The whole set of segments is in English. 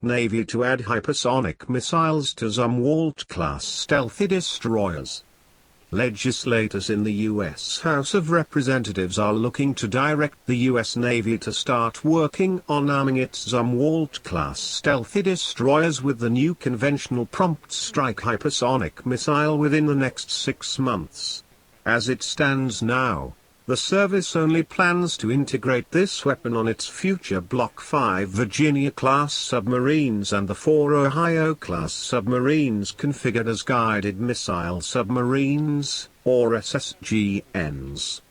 Navy to add hypersonic missiles to Zumwalt-class stealthy destroyers. Legislators in the U.S. House of Representatives are looking to direct the U.S. Navy to start working on arming its Zumwalt-class stealthy destroyers with the new conventional prompt strike hypersonic missile within the next 6 months. As it stands now, the service only plans to integrate this weapon on its future Block 5 Virginia-class submarines and the 4 Ohio-class submarines configured as guided missile submarines, or SSGNs.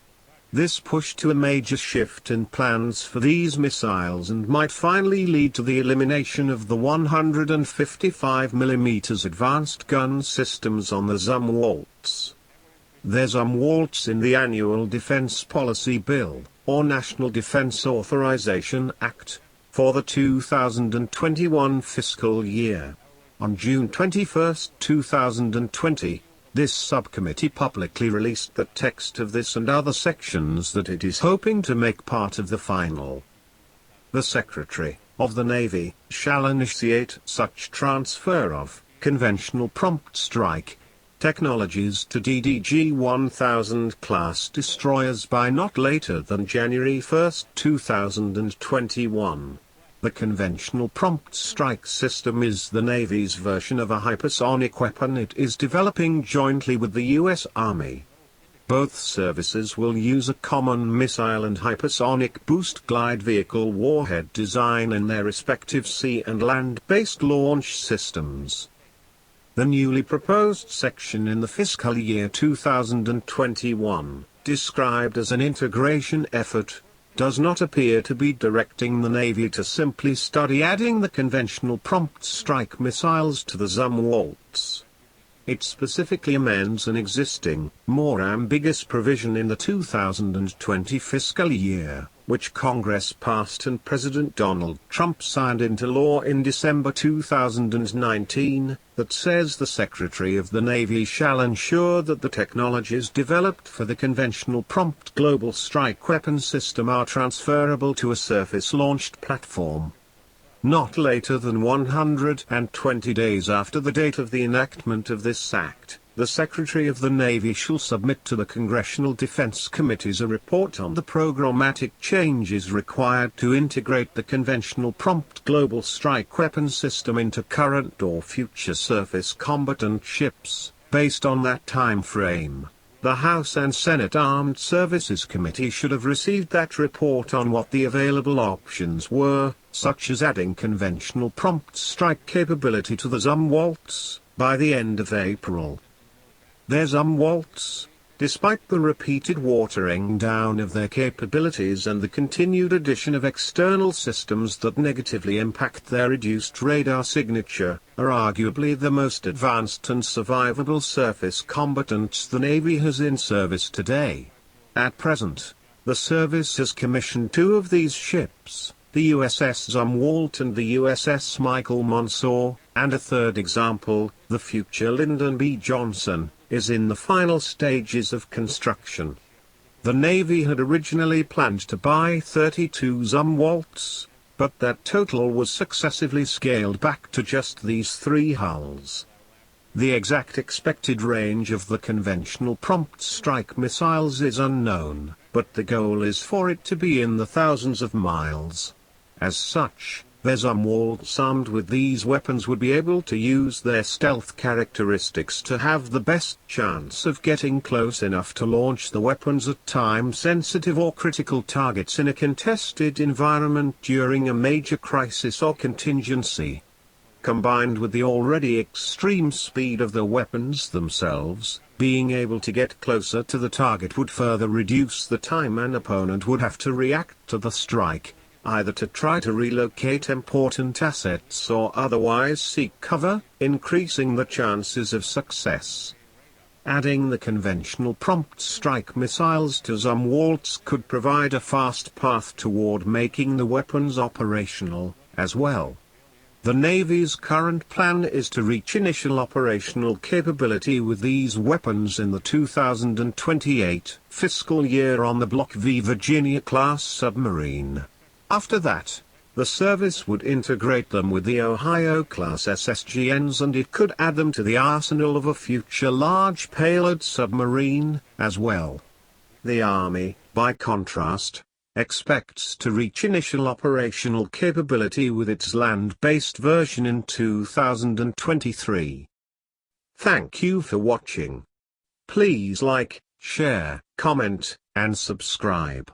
This push to a major shift in plans for these missiles and might finally lead to the elimination of the 155mm advanced gun systems on the Zumwalts. There's Zumwalts in the Annual Defense Policy Bill, or National Defense Authorization Act, for the 2021 fiscal year. On June 21, 2020, this subcommittee publicly released the text of this and other sections that it is hoping to make part of the final. The Secretary of the Navy shall initiate such transfer of conventional prompt strike technologies to DDG-1000 class destroyers by not later than January 1, 2021. The conventional prompt strike system is the Navy's version of a hypersonic weapon it is developing jointly with the U.S. Army. Both services will use a common missile and hypersonic boost glide vehicle warhead design in their respective sea and land-based launch systems. The newly proposed section in the fiscal year 2021, described as an integration effort, does not appear to be directing the Navy to simply study adding the conventional prompt strike missiles to the Zumwalts. It specifically amends an existing, more ambiguous provision in the 2020 fiscal year, which Congress passed and President Donald Trump signed into law in December 2019, that says the Secretary of the Navy shall ensure that the technologies developed for the conventional prompt global strike weapon system are transferable to a surface-launched platform. Not later than 120 days after the date of the enactment of this Act, the Secretary of the Navy shall submit to the Congressional Defense Committees a report on the programmatic changes required to integrate the conventional prompt global strike weapon system into current or future surface combatant ships. Based on that time frame, the House and Senate Armed Services Committee should have received that report on what the available options were, such as adding conventional prompt strike capability to the Zumwalts, by the end of April. Their Zumwalts, despite the repeated watering down of their capabilities and the continued addition of external systems that negatively impact their reduced radar signature, are arguably the most advanced and survivable surface combatants the Navy has in service today. At present, the service has commissioned 2 of these ships, the USS Zumwalt and the USS Michael Monsoor, and a third example, the future Lyndon B. Johnson, is in the final stages of construction. The Navy had originally planned to buy 32 Zumwalts, but that total was successively scaled back to just these 3 hulls. The exact expected range of the conventional prompt strike missiles is unknown, but the goal is for it to be in the thousands of miles. As such, their Zumwalts armed with these weapons would be able to use their stealth characteristics to have the best chance of getting close enough to launch the weapons at time-sensitive or critical targets in a contested environment during a major crisis or contingency. Combined with the already extreme speed of the weapons themselves, being able to get closer to the target would further reduce the time an opponent would have to react to the strike, either to try to relocate important assets or otherwise seek cover, increasing the chances of success. Adding the conventional prompt strike missiles to Zumwalts could provide a fast path toward making the weapons operational, as well. The Navy's current plan is to reach initial operational capability with these weapons in the 2028 fiscal year on the Block V Virginia-class submarine. After that, The service would integrate them with the Ohio-class SSGNs, and it could add them to the arsenal of a future large payload submarine, as well. The Army, by contrast, expects to reach initial operational capability with its land-based version in 2023. Thank you for watching. Please like, share, comment, and subscribe.